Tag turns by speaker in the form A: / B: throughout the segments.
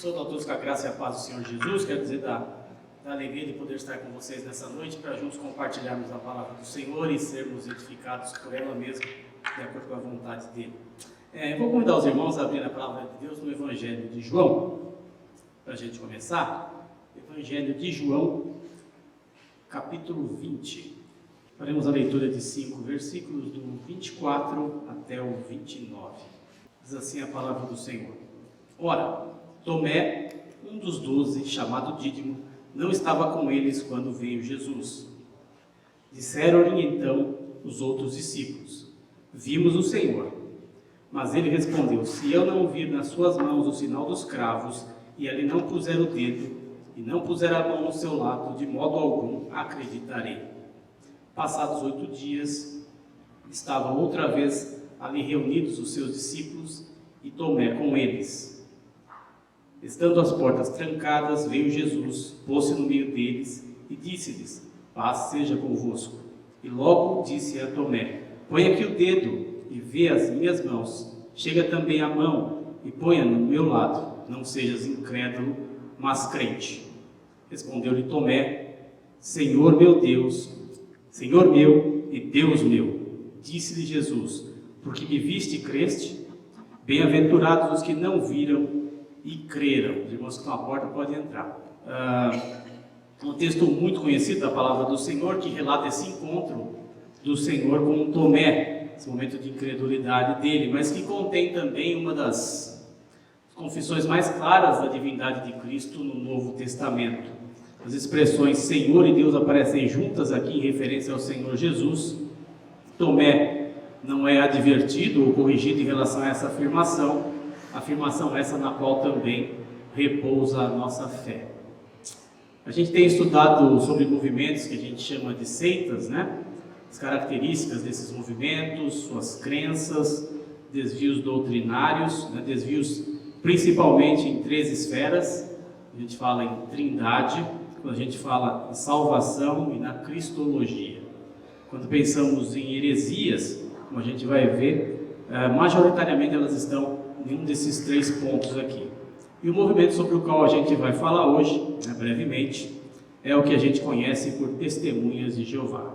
A: Saúdo a todos com a graça e a paz do Senhor Jesus. Quero dizer da alegria de poder estar com vocês nessa noite para juntos compartilharmos a palavra do Senhor e sermos edificados por ela mesma, de acordo com a vontade dele. Vou convidar os irmãos a abrir a palavra de Deus no Evangelho de João, para a gente começar. Evangelho de João, capítulo 20. Faremos a leitura de 5 versículos, do 24 até o 29. Diz assim a palavra do Senhor. Ora, Tomé, um dos 12, chamado Dídimo, não estava com eles quando veio Jesus. Disseram-lhe então os outros discípulos: Vimos o Senhor. Mas ele respondeu: Se eu não vir nas suas mãos o sinal dos cravos, e ali não puser o dedo, e não puser a mão no seu lado, de modo algum acreditarei. Passados 8 dias, estavam outra vez ali reunidos os seus discípulos, e Tomé com eles. Estando as portas trancadas, veio Jesus, pôs-se no meio deles e disse-lhes: Paz seja convosco. E logo disse a Tomé: Põe aqui o dedo e vê as minhas mãos. Chega também a mão e ponha no meu lado. Não sejas incrédulo, mas crente. Respondeu-lhe Tomé: Senhor meu Deus, Senhor meu e Deus meu. Disse-lhe Jesus: Porque me viste e creste? Bem-aventurados os que não viram e creram. Os irmãos que estão à porta podem entrar. Um texto muito conhecido da palavra do Senhor, que relata esse encontro do Senhor com Tomé, esse momento de incredulidade dele, mas que contém também uma das confissões mais claras da divindade de Cristo no Novo Testamento. As expressões Senhor e Deus aparecem juntas aqui em referência ao Senhor Jesus. Tomé não é advertido ou corrigido em relação a essa afirmação essa na qual também repousa a nossa fé. A gente tem estudado sobre movimentos que a gente chama de seitas, né? As características desses movimentos, suas crenças, desvios doutrinários, né? Desvios principalmente em 3 esferas. A gente fala em trindade, quando a gente fala em salvação e na cristologia. Quando pensamos em heresias, como a gente vai ver, majoritariamente elas estão em um desses 3 pontos aqui. E o movimento sobre o qual a gente vai falar hoje, brevemente, é o que a gente conhece por testemunhas de Jeová.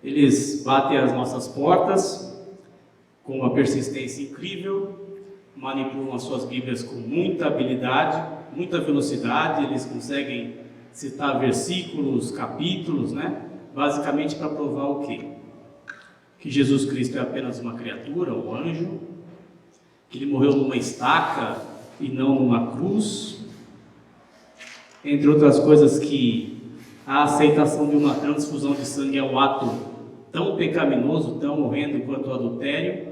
A: Eles batem as nossas portas com uma persistência incrível, manipulam as suas Bíblias com muita habilidade, muita velocidade, eles conseguem citar versículos, capítulos, basicamente para provar o quê? Que Jesus Cristo é apenas uma criatura, um anjo, que ele morreu numa estaca e não numa cruz, entre outras coisas, que a aceitação de uma transfusão de sangue é um ato tão pecaminoso, tão horrendo quanto o adultério,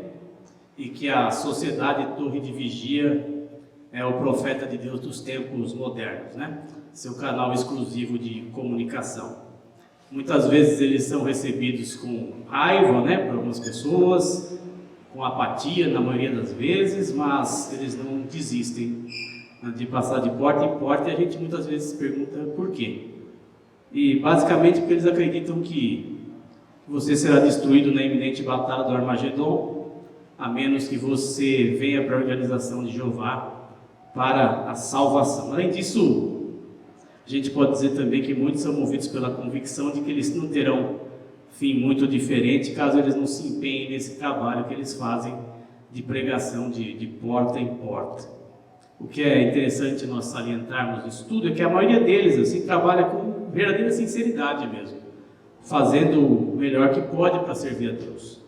A: e que a sociedade Torre de Vigia é o profeta de Deus dos tempos modernos, seu canal exclusivo de comunicação. Muitas vezes eles são recebidos com raiva, por algumas pessoas, com apatia na maioria das vezes, mas eles não desistem de passar de porta em porta, e a gente muitas vezes pergunta por quê. E basicamente porque eles acreditam que você será destruído na iminente batalha do Armagedon, a menos que você venha para a organização de Jeová para a salvação. Além disso, a gente pode dizer também que muitos são movidos pela convicção de que eles não terão fim muito diferente caso eles não se empenhem nesse trabalho que eles fazem de pregação de porta em porta. O que é interessante nós salientarmos no estudo é que a maioria deles trabalha com verdadeira sinceridade mesmo, fazendo o melhor que pode para servir a Deus.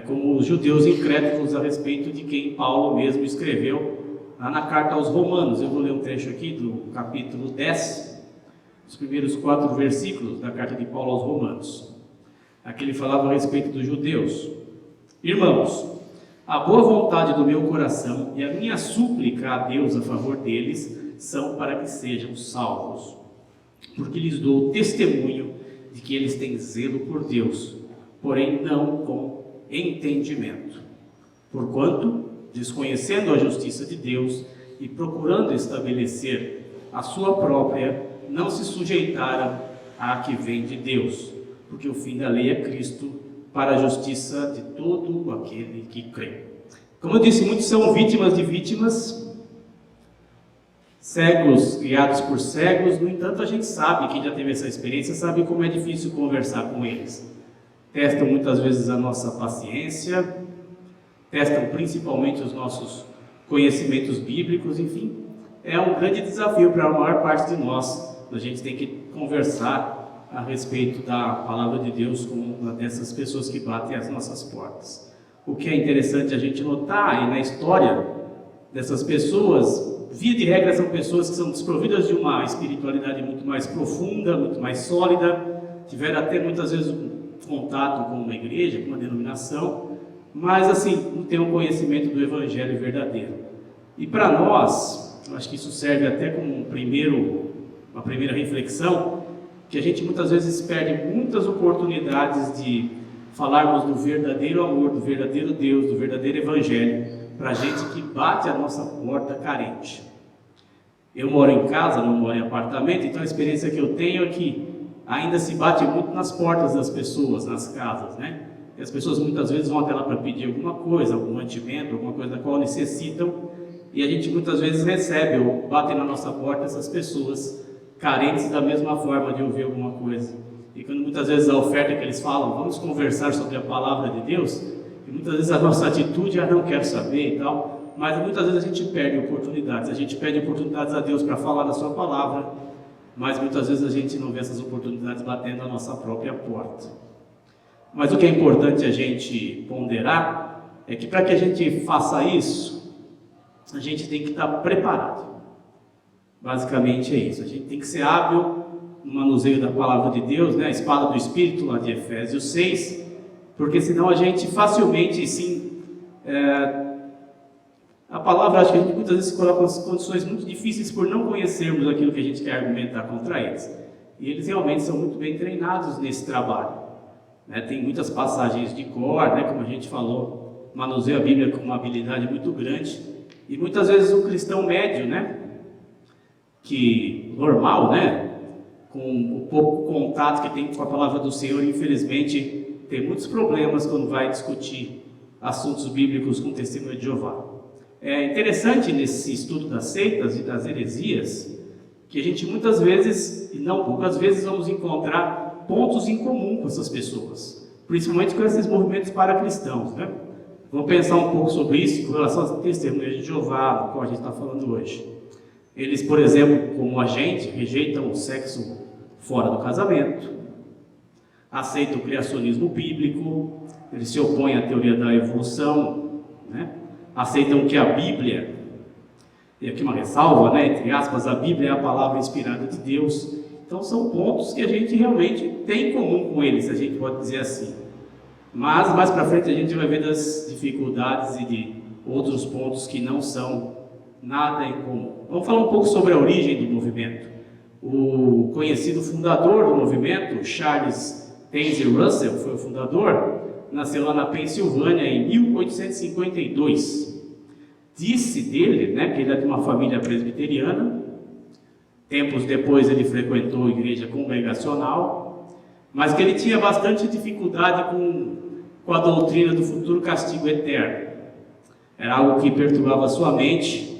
A: Como os judeus incrédulos a respeito de quem Paulo mesmo escreveu lá na carta aos Romanos. Eu vou ler um trecho aqui do capítulo 10, os primeiros 4 versículos da carta de Paulo aos Romanos. Aqui ele falava a respeito dos judeus. Irmãos, a boa vontade do meu coração e a minha súplica a Deus a favor deles são para que sejam salvos, porque lhes dou testemunho de que eles têm zelo por Deus, porém não com entendimento. Porquanto, desconhecendo a justiça de Deus e procurando estabelecer a sua própria, não se sujeitaram à que vem de Deus, porque o fim da lei é Cristo, para a justiça de todo aquele que crê. Como eu disse, muitos são vítimas de vítimas, cegos guiados por cegos. No entanto, a gente sabe, quem já teve essa experiência, sabe como é difícil conversar com eles. Testam muitas vezes a nossa paciência, testam principalmente os nossos conhecimentos bíblicos, enfim. É um grande desafio para a maior parte de nós. A gente tem que conversar a respeito da palavra de Deus com uma dessas pessoas que batem às nossas portas. O que é interessante a gente notar aí na história dessas pessoas, via de regra, são pessoas que são desprovidas de uma espiritualidade muito mais profunda, muito mais sólida, tiveram até muitas vezes um contato com uma igreja, com uma denominação, mas assim, não tem um conhecimento do Evangelho verdadeiro. E para nós, eu acho que isso serve até como uma primeira reflexão, que a gente muitas vezes perde muitas oportunidades de falarmos do verdadeiro amor, do verdadeiro Deus, do verdadeiro Evangelho, para gente que bate a nossa porta carente. Eu moro em casa, não moro em apartamento, então a experiência que eu tenho é que ainda se bate muito nas portas das pessoas, nas casas, né? E as pessoas muitas vezes vão até lá para pedir alguma coisa, algum mantimento, alguma coisa da qual necessitam, e a gente muitas vezes recebe ou bate na nossa porta essas pessoas carentes da mesma forma de ouvir alguma coisa. E quando muitas vezes a oferta que eles falam, vamos conversar sobre a palavra de Deus, e muitas vezes a nossa atitude, não quero saber e tal, mas muitas vezes a gente perde oportunidades. A gente pede oportunidades a Deus para falar da sua palavra, mas muitas vezes a gente não vê essas oportunidades batendo a nossa própria porta. Mas o que é importante a gente ponderar é que para que a gente faça isso, a gente tem que estar preparado. Basicamente é isso. A gente tem que ser hábil no manuseio da palavra de Deus, né? A espada do Espírito, lá de Efésios 6, porque senão a gente facilmente, sim, a palavra, acho que a gente muitas vezes se coloca em condições muito difíceis por não conhecermos aquilo que a gente quer argumentar contra eles. E eles realmente são muito bem treinados nesse trabalho. Né? Tem muitas passagens de cor, né? Como a gente falou, manuseia a Bíblia com uma habilidade muito grande. E muitas vezes o cristão médio, né? Que normal, né? Com o pouco contato que tem com a palavra do Senhor, infelizmente, tem muitos problemas quando vai discutir assuntos bíblicos com o testemunho de Jeová. É interessante nesse estudo das seitas e das heresias, que a gente muitas vezes, e não poucas vezes, vamos encontrar pontos em comum com essas pessoas, principalmente com esses movimentos paracristãos, né? Vamos pensar um pouco sobre isso com relação às testemunhas de Jeová, do qual a gente está falando hoje. Eles, por exemplo, como a gente, rejeitam o sexo fora do casamento, aceitam o criacionismo bíblico, eles se opõem à teoria da evolução, né? Aceitam que a Bíblia, e aqui uma ressalva, né, entre aspas, a Bíblia é a palavra inspirada de Deus. Então são pontos que a gente realmente tem em comum com eles, a gente pode dizer assim. Mas mais para frente a gente vai ver das dificuldades e de outros pontos que não são nada em comum. Vamos falar um pouco sobre a origem do movimento. O conhecido fundador do movimento, Charles Taze Russell, foi o fundador, nasceu lá na Pensilvânia em 1852. Disse dele, né, que ele é de uma família presbiteriana. Tempos depois ele frequentou a igreja congregacional, mas que ele tinha bastante dificuldade com a doutrina do futuro castigo eterno. Era algo que perturbava a sua mente,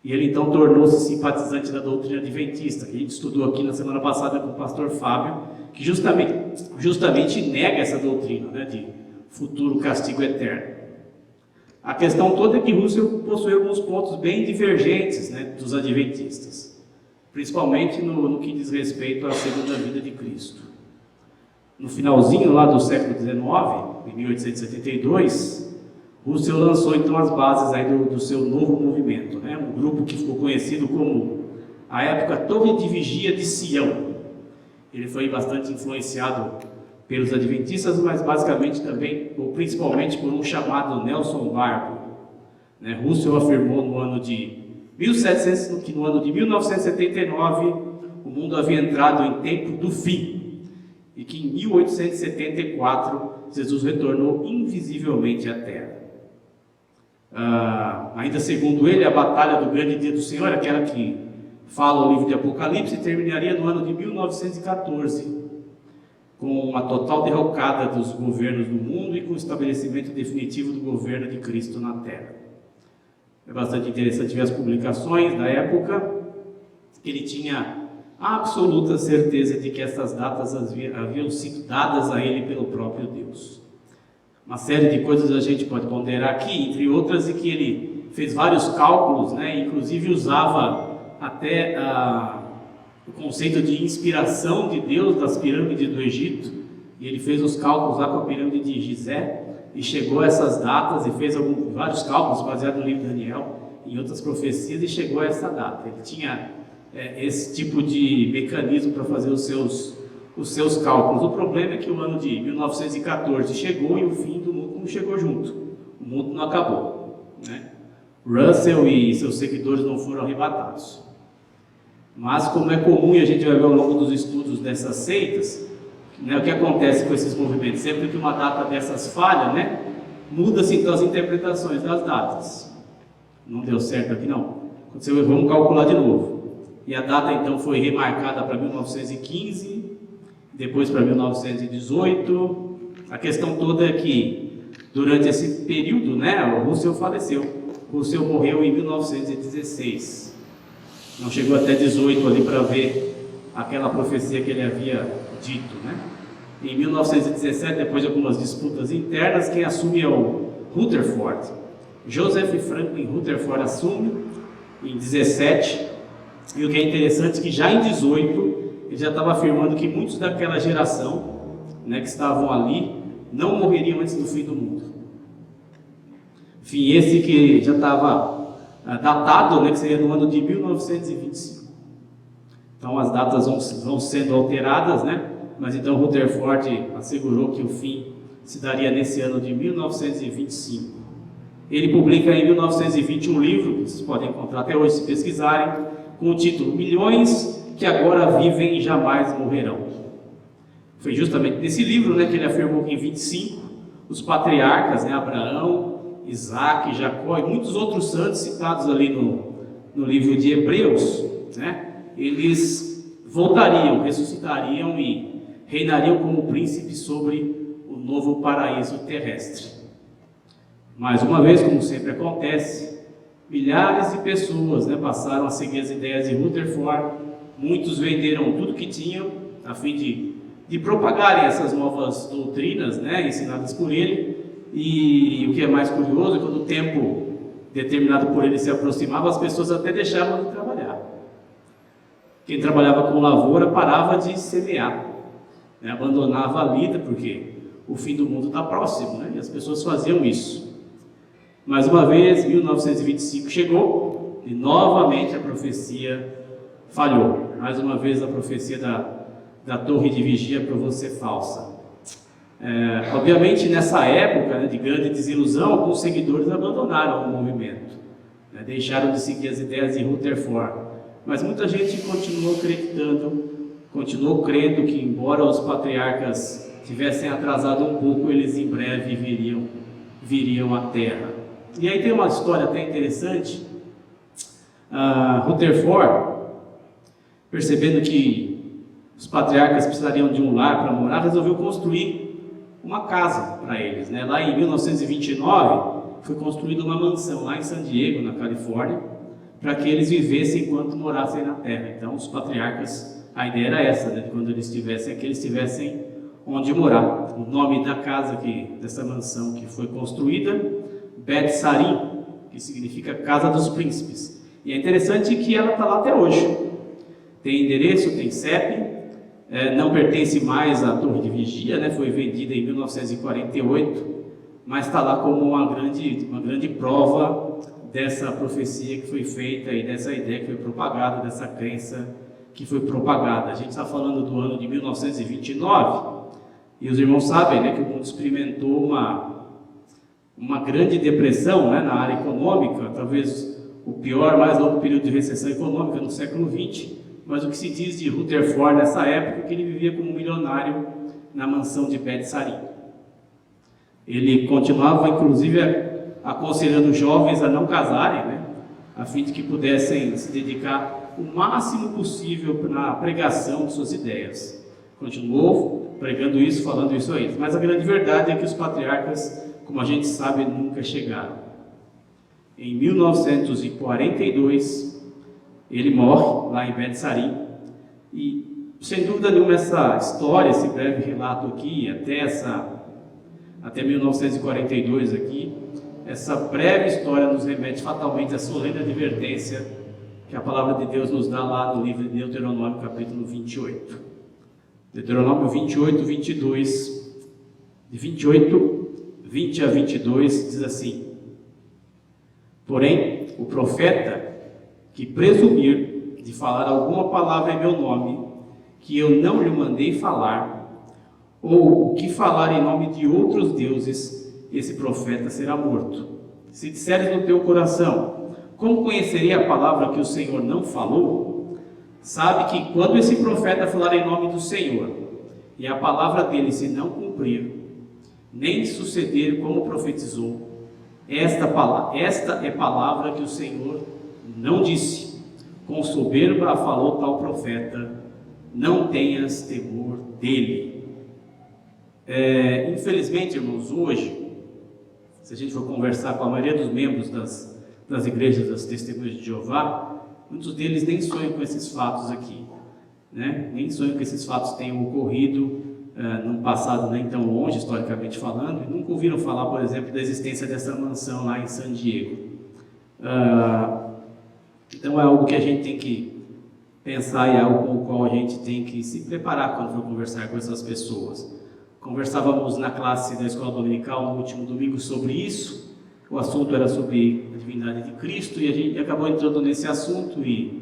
A: e ele então tornou-se simpatizante da doutrina adventista, que a gente estudou aqui na semana passada com o pastor Fábio, que justamente nega essa doutrina, né, de futuro castigo eterno. A questão toda é que Russell possui alguns pontos bem divergentes, né, dos adventistas, principalmente no que diz respeito à segunda vinda de Cristo. No finalzinho lá do século XIX, em 1872, Russell lançou então as bases aí do seu novo movimento, né? Um grupo que ficou conhecido como a época Torre de Vigia de Sião. Ele foi bastante influenciado pelos adventistas, mas basicamente também, ou principalmente por um chamado Nelson Barbour. Né? Russell afirmou no ano de 1979 o mundo havia entrado em tempo do fim e que em 1874 Jesus retornou invisivelmente à Terra. Ainda segundo ele, a batalha do grande dia do Senhor, aquela que fala o livro de Apocalipse, terminaria no ano de 1914, com uma total derrocada dos governos do mundo e com o estabelecimento definitivo do governo de Cristo na Terra. É bastante interessante ver as publicações da época. ele tinha absoluta certeza de que essas datas haviam sido dadas a ele pelo próprio Deus. Uma série de coisas a gente pode ponderar aqui, entre outras, e que ele fez vários cálculos, né? Inclusive usava até o conceito de inspiração de Deus das pirâmides do Egito, e ele fez os cálculos lá com a pirâmide de Gizé, e chegou a essas datas, e fez vários cálculos baseados no livro de Daniel, em outras profecias, e chegou a essa data. Ele tinha esse tipo de mecanismo para fazer os seus cálculos. O problema é que o ano de 1914 chegou e o fim do mundo não chegou junto. O mundo não acabou, né? Russell e seus seguidores não foram arrebatados. Mas, como é comum, e a gente vai ver ao longo dos estudos dessas seitas, né, o que acontece com esses movimentos? Sempre que uma data dessas falha, né, muda-se então as interpretações das datas. Não deu certo aqui não. Vamos calcular de novo. E a data então foi remarcada para 1915, depois para 1918. A questão toda é que durante esse período, né, o Russell faleceu. O Russell morreu em 1916. Não chegou até 18 ali para ver aquela profecia que ele havia dito, né? Em 1917, depois de algumas disputas internas, quem assume é o Rutherford. Joseph Franklin Rutherford assume em 17, e o que é interessante é que já em 18 ele já estava afirmando que muitos daquela geração, né, que estavam ali, não morreriam antes do fim do mundo. Enfim, esse que já estava datado, né, que seria no ano de 1925. Então as datas vão sendo alteradas, né? Mas então Rutherford assegurou que o fim se daria nesse ano de 1925. Ele publica em 1920 um livro, que vocês podem encontrar até hoje se pesquisarem, com o título Milhões que agora vivem e jamais morrerão. Foi justamente nesse livro, né, que ele afirmou que em 25 os patriarcas, né, Abraão, Isaac, Jacó e muitos outros santos citados ali no livro de Hebreus, né, eles voltariam, ressuscitariam e reinariam como príncipes sobre o novo paraíso terrestre. Mais uma vez, como sempre acontece, milhares de pessoas, né, passaram a seguir as ideias de Rutherford. Muitos venderam tudo que tinham a fim de propagarem essas novas doutrinas, né, ensinadas por ele. E o que é mais curioso é quando o tempo determinado por ele se aproximava, as pessoas até deixavam de trabalhar. Quem trabalhava com lavoura parava de semear, né, abandonava a lida, porque o fim do mundo está próximo, né, e as pessoas faziam isso. Mais uma vez, 1925 chegou e novamente a profecia falhou. Mais uma vez a profecia da torre de vigia provou ser falsa. Obviamente nessa época, né, de grande desilusão, alguns seguidores abandonaram o movimento, né, deixaram de seguir as ideias de Rutherford. Mas muita gente continuou acreditando, continuou crendo que, embora os patriarcas tivessem atrasado um pouco, eles em breve viriam à Terra. E aí tem uma história até interessante. Rutherford, percebendo que os patriarcas precisariam de um lar para morar, resolveu construir uma casa para eles, né? Lá em 1929 foi construída uma mansão lá em San Diego, na Califórnia, para que eles vivessem enquanto morassem na Terra. Então os patriarcas, a ideia era essa, né? Quando eles tivessem, que eles tivessem onde morar. O nome da casa dessa mansão que foi construída, Bet Sarim, que significa Casa dos Príncipes. E é interessante que ela está lá até hoje. Tem endereço, tem CEP, não pertence mais à torre de vigia, né? Foi vendida em 1948, mas está lá como uma grande prova dessa profecia que foi feita e dessa ideia que foi propagada, dessa crença que foi propagada. A gente está falando do ano de 1929 e os irmãos sabem, né, que o mundo experimentou uma grande depressão, né, na área econômica, talvez o pior, mais longo período de recessão econômica no século XX. Mas o que se diz de Rutherford nessa época é que ele vivia como milionário na mansão de Bet Sarim. Ele continuava, inclusive, aconselhando os jovens a não casarem, né, a fim de que pudessem se dedicar o máximo possível na pregação de suas ideias. Continuou pregando isso, falando isso a eles. Mas a grande verdade é que os patriarcas, como a gente sabe, nunca chegaram. Em 1942, Ele morre lá em Bet-Sarim, e sem dúvida nenhuma essa história, esse breve relato aqui, até 1942 aqui, essa breve história nos remete fatalmente à solene advertência que a palavra de Deus nos dá lá no livro de Deuteronômio, capítulo 28. Deuteronômio 28, 22, de 28, 20 a 22, diz assim: porém, o profeta que presumir de falar alguma palavra em meu nome, que eu não lhe mandei falar, ou o que falar em nome de outros deuses, esse profeta será morto. Se disseres no teu coração, como conhecerei a palavra que o Senhor não falou? Sabe que quando esse profeta falar em nome do Senhor, e a palavra dele se não cumprir, nem suceder como profetizou, esta é palavra que o Senhor não disse. Com soberba falou tal profeta, não tenhas temor dele. Infelizmente, irmãos, hoje, se a gente for conversar com a maioria dos membros das igrejas das Testemunhas de Jeová, muitos deles nem sonham com esses fatos aqui, né? Nem sonham que esses fatos tenham ocorrido num passado nem tão longe, historicamente falando, e nunca ouviram falar, por exemplo, da existência dessa mansão lá em San Diego. Então é algo que a gente tem que pensar e é algo com o qual a gente tem que se preparar quando for conversar com essas pessoas. Conversávamos na classe da escola dominical no último domingo sobre isso. O assunto era sobre a divindade de Cristo e a gente acabou entrando nesse assunto e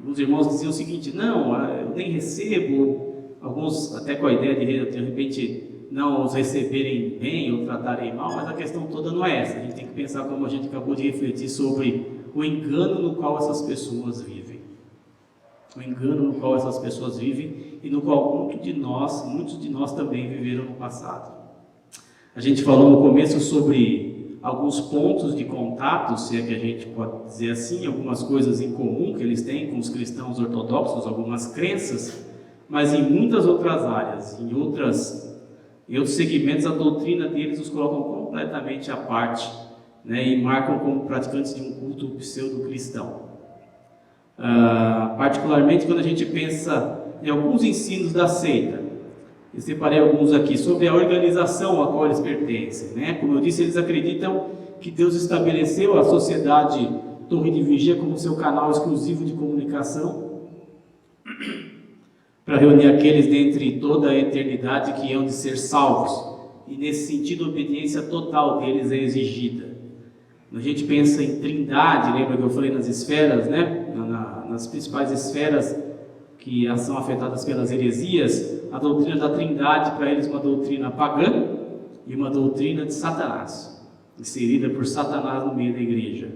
A: os irmãos diziam o seguinte: não, eu nem recebo, alguns até com a ideia de repente não os receberem bem ou tratarem mal, mas a questão toda não é essa. A gente tem que pensar, como a gente acabou de refletir, sobre o engano no qual essas pessoas vivem. O engano no qual essas pessoas vivem e no qual muitos de nós também viveram no passado. A gente falou no começo sobre alguns pontos de contato, se é que a gente pode dizer assim, algumas coisas em comum que eles têm com os cristãos ortodoxos, algumas crenças, mas em muitas outras áreas, em outros segmentos, a doutrina deles os colocam completamente à parte, né, e marcam como praticantes de um culto pseudo-cristão. Particularmente quando a gente pensa em alguns ensinos da seita. Eu separei alguns aqui sobre a organização a qual eles pertencem, né? Como eu disse, eles acreditam que Deus estabeleceu a sociedade Torre de Vigia como seu canal exclusivo de comunicação para reunir aqueles dentre toda a eternidade que hão de ser salvos, e nesse sentido a obediência total deles é exigida. A gente pensa em trindade, lembra que eu falei nas esferas, né? Nas principais esferas que são afetadas pelas heresias, a doutrina da trindade para eles é uma doutrina pagã e uma doutrina de Satanás, inserida por Satanás no meio da igreja.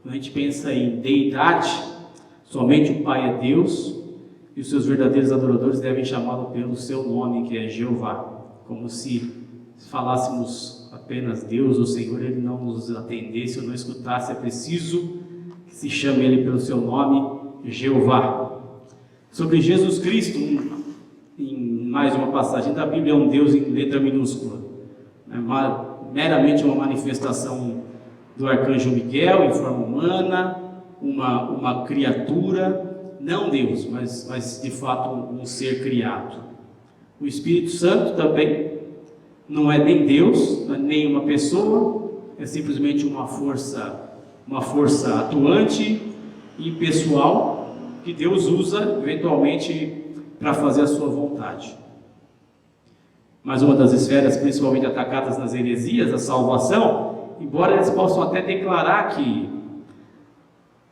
A: Quando a gente pensa em deidade, somente o Pai é Deus e os seus verdadeiros adoradores devem chamá-lo pelo seu nome, que é Jeová, como se falássemos apenas Deus ou Senhor, ele não nos atendesse ou não escutasse. É preciso que se chame ele pelo seu nome, Jeová. Sobre Jesus Cristo, em mais uma passagem da Bíblia, é um Deus em letra minúscula, meramente uma manifestação do arcanjo Miguel em forma humana, uma criatura, não Deus, mas de fato um ser criado. O Espírito Santo também não é nem Deus, nem uma pessoa, é simplesmente uma força atuante e pessoal que Deus usa eventualmente para fazer a sua vontade. Mas uma das esferas principalmente atacadas nas heresias, a salvação, embora eles possam até declarar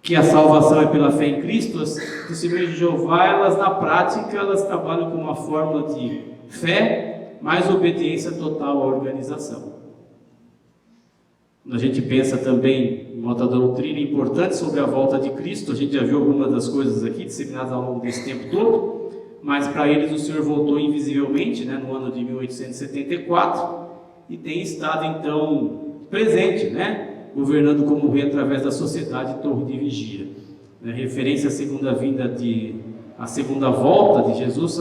A: que a salvação é pela fé em Cristo, as Testemunhas de Jeová, elas na prática, elas trabalham com uma fórmula de fé mais obediência total à organização. A gente pensa também em outra doutrina importante sobre a volta de Cristo. A gente já viu algumas das coisas aqui disseminadas ao longo desse tempo todo, mas para eles o Senhor voltou invisivelmente, né, no ano de 1874 e tem estado então presente, né, governando como rei através da sociedade Torre de Vigia. Referência à segunda segunda volta de Jesus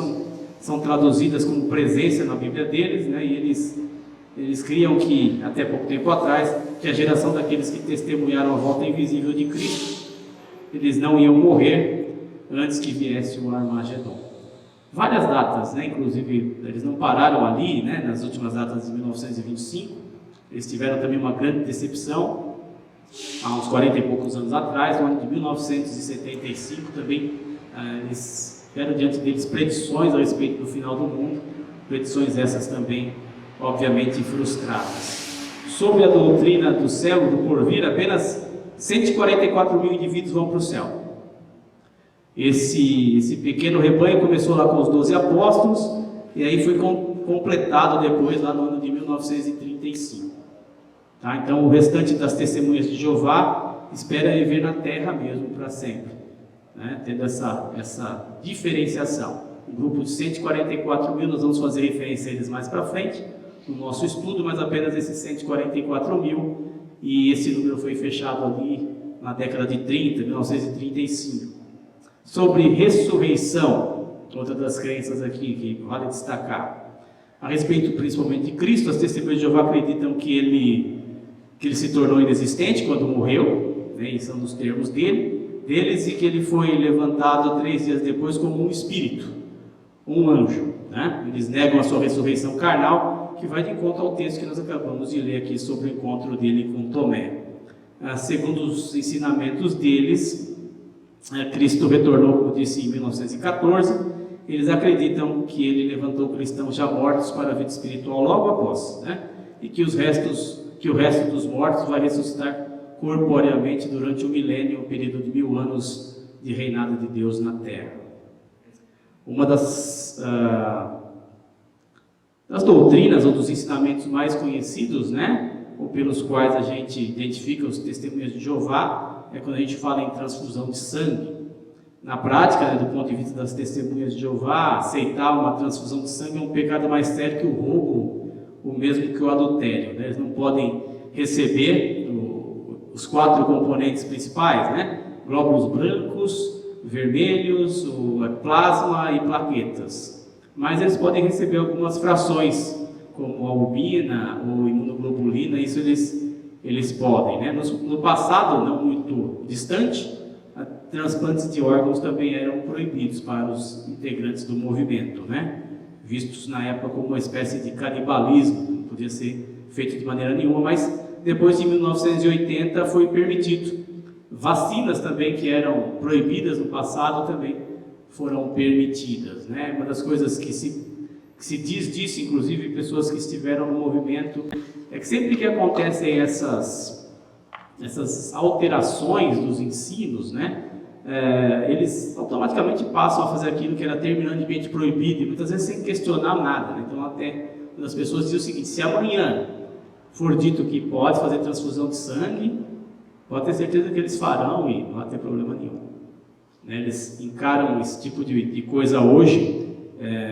A: são traduzidas como presença na Bíblia deles, né, e eles criam que, até pouco tempo atrás, que a geração daqueles que testemunharam a volta invisível de Cristo eles não iam morrer antes que viesse o Armagedon. Várias datas, né? Inclusive eles não pararam ali, né? Nas últimas datas de 1925, eles tiveram também uma grande decepção há uns 40 e poucos anos atrás, no ano de 1975 também, eles tiveram diante deles predições a respeito do final do mundo, predições essas também, obviamente, frustradas. Sob a doutrina do céu e do porvir, apenas 144 mil indivíduos vão para o céu. Esse pequeno rebanho começou lá com os 12 apóstolos, e aí foi completado depois, lá no ano de 1935. Tá? Então, o restante das testemunhas de Jeová espera viver na terra mesmo para sempre, né? Tendo essa diferenciação. Um grupo de 144 mil, nós vamos fazer referência a eles mais para frente no nosso estudo, mas apenas esses 144 mil, e esse número foi fechado ali na década de 30, 1935. Sobre ressurreição, outra das crenças aqui que vale destacar, a respeito principalmente de Cristo, as testemunhas de Jeová acreditam que ele se tornou inexistente quando morreu, né, e são dos termos deles, e que ele foi levantado 3 dias depois como um espírito, um anjo, né? Eles negam a sua ressurreição carnal, que vai de encontro ao texto que nós acabamos de ler aqui sobre o encontro dele com Tomé. Segundo os ensinamentos deles, Cristo retornou, como disse, em 1914. Eles acreditam que ele levantou cristãos já mortos para a vida espiritual logo após, né? E que o resto dos mortos vai ressuscitar corporeamente durante o milênio, um período de 1000 anos de reinado de Deus na Terra. Uma das doutrinas ou dos ensinamentos mais conhecidos, né, ou pelos quais a gente identifica os testemunhas de Jeová, é quando a gente fala em transfusão de sangue. Na prática, né, do ponto de vista das testemunhas de Jeová, aceitar uma transfusão de sangue é um pecado mais sério que o roubo, o mesmo que o adultério, né? Eles não podem receber os 4 componentes principais, né? Glóbulos brancos, vermelhos, o plasma e plaquetas. Mas eles podem receber algumas frações, como a albumina ou imunoglobulina, isso eles podem, né? No passado, não muito distante, transplantes de órgãos também eram proibidos para os integrantes do movimento, né? Vistos na época como uma espécie de canibalismo, não podia ser feito de maneira nenhuma, mas depois de 1980 foi permitido. Vacinas também que eram proibidas no passado também foram permitidas, né? Uma das coisas que se diz disso, inclusive pessoas que estiveram no movimento, é que sempre que acontecem essas alterações dos ensinos, né? Eles automaticamente passam a fazer aquilo que era terminantemente proibido, e muitas vezes sem questionar nada, né? Então até as pessoas dizem o seguinte: se amanhã for dito que pode fazer transfusão de sangue, pode ter certeza que eles farão e não vai ter problema nenhum, né? Eles encaram esse tipo de coisa hoje,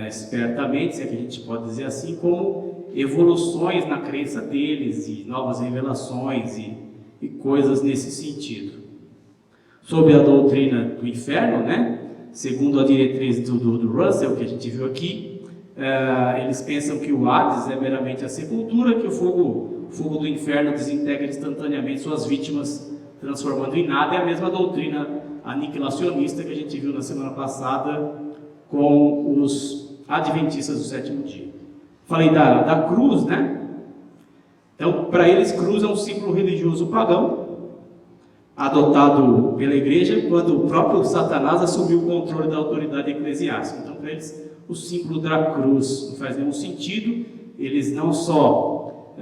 A: espertamente, se é que a gente pode dizer assim, como evoluções na crença deles e novas revelações e coisas nesse sentido. Sobre a doutrina do inferno, né? Segundo a diretriz do Russell, que a gente viu aqui, eles pensam que o Hades é meramente a sepultura, que o fogo do inferno desintegra instantaneamente suas vítimas, transformando em nada. É a mesma doutrina aniquilacionista que a gente viu na semana passada com os adventistas do 7º dia. Falei da cruz, né? Então, para eles, cruz é um símbolo religioso pagão, adotado pela igreja quando o próprio Satanás assumiu o controle da autoridade eclesiástica. Então, para eles, o símbolo da cruz não faz nenhum sentido. Eles não só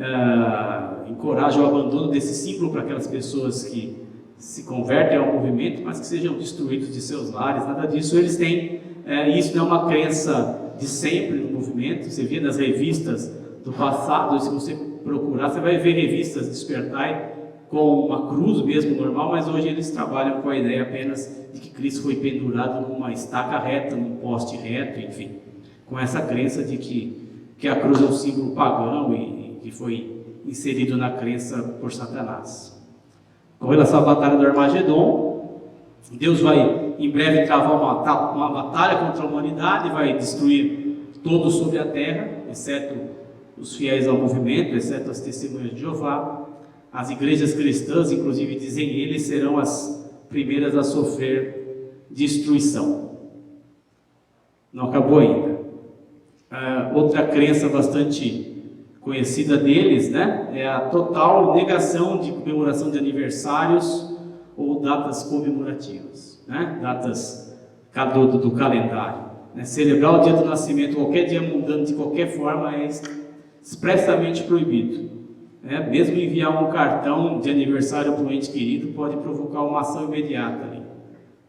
A: encorajam o abandono desse símbolo para aquelas pessoas que se convertem ao movimento, mas que sejam destruídos de seus lares, nada disso. Eles têm, isso não é uma crença de sempre no movimento. Você vê nas revistas do passado, se você procurar, você vai ver revistas Despertai com uma cruz mesmo normal, mas hoje eles trabalham com a ideia apenas de que Cristo foi pendurado numa estaca reta, num poste reto, enfim, com essa crença de que a cruz é um símbolo pagão e que foi inserido na crença por Satanás. Com relação à batalha do Armagedon, Deus vai em breve travar uma batalha contra a humanidade, vai destruir todos sobre a terra, exceto os fiéis ao movimento, exceto as testemunhas de Jeová. As igrejas cristãs, inclusive, dizem eles, serão as primeiras a sofrer destruição. Não acabou ainda. Outra crença bastante conhecida deles, né, é a total negação de comemoração de aniversários ou datas comemorativas, né, datas do calendário. Né, celebrar o dia do nascimento, qualquer dia mudando de qualquer forma, é expressamente proibido. Né? Mesmo enviar um cartão de aniversário para um ente querido pode provocar uma ação imediata ali.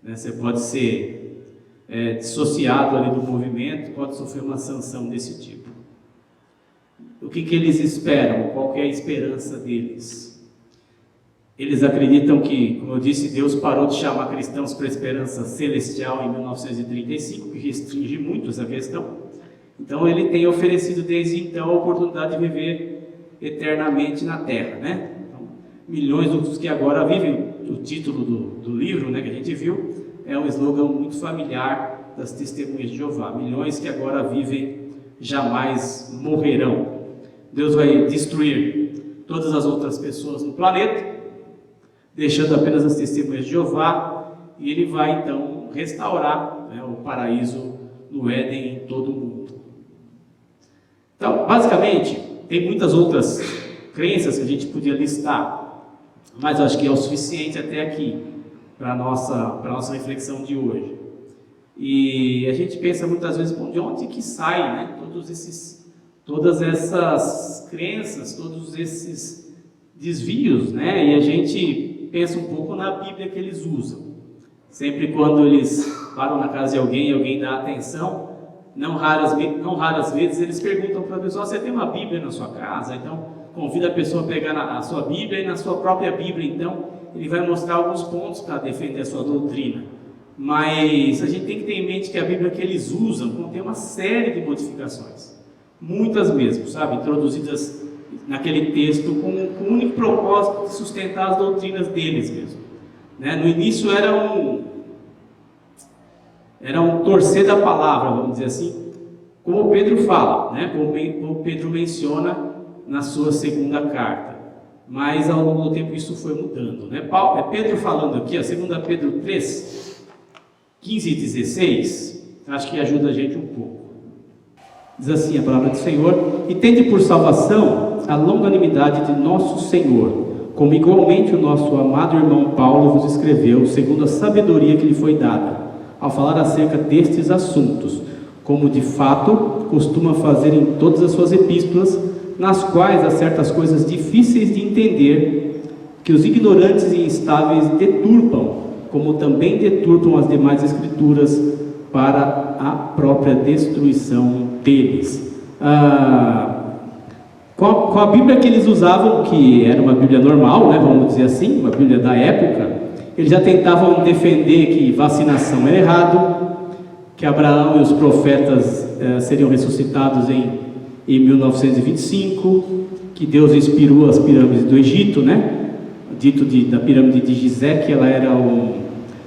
A: Né? Você pode ser dissociado ali do movimento, pode sofrer uma sanção desse tipo. O que eles esperam? Qual que é a esperança deles? Eles acreditam que, como eu disse, Deus parou de chamar cristãos para a esperança celestial em 1935, que restringe muito essa questão. Então ele tem oferecido desde então a oportunidade de viver eternamente na Terra, né? Então, milhões dos que agora vivem, o título do livro, né, que a gente viu, é um slogan muito familiar das Testemunhas de Jeová. Milhões que agora vivem jamais morrerão. Deus vai destruir todas as outras pessoas no planeta, deixando apenas as Testemunhas de Jeová, e ele vai então restaurar, né, o paraíso no Éden em todo o mundo. Então, basicamente, tem muitas outras crenças que a gente podia listar, mas eu acho que é o suficiente até aqui para a nossa reflexão de hoje. E a gente pensa muitas vezes, de onde que sai, né, todas essas crenças, todos esses desvios, né? E a gente pensa um pouco na Bíblia que eles usam. Sempre quando eles param na casa de alguém e alguém dá atenção, não raras vezes eles perguntam para a pessoa: você tem uma Bíblia na sua casa? Então convida a pessoa a pegar a sua Bíblia, e na sua própria Bíblia então ele vai mostrar alguns pontos para defender a sua doutrina. Mas a gente tem que ter em mente que a Bíblia que eles usam contém uma série de modificações, muitas mesmo, sabe, introduzidas naquele texto com o único propósito de sustentar as doutrinas deles mesmo. Né? No início era um torcer da palavra, vamos dizer assim, como Pedro fala, né? Como Pedro menciona na sua segunda carta. Mas ao longo do tempo isso foi mudando. Né? Pedro falando aqui, 2 Pedro 3, 15 e 16, acho que ajuda a gente um pouco. Diz assim a palavra do Senhor: e tende por salvação a longanimidade de nosso Senhor, como igualmente o nosso amado irmão Paulo vos escreveu, segundo a sabedoria que lhe foi dada, ao falar acerca destes assuntos, como de fato costuma fazer em todas as suas epístolas, nas quais há certas coisas difíceis de entender, que os ignorantes e instáveis deturpam, como também deturpam as demais escrituras, para a própria destruição deles. Com a Bíblia que eles usavam, que era uma Bíblia normal, né, vamos dizer assim, uma Bíblia da época, eles já tentavam defender que vacinação era errado, que Abraão e os profetas seriam ressuscitados em 1925, que Deus inspirou as pirâmides do Egito, né? Dito da pirâmide de Gizé, que ela era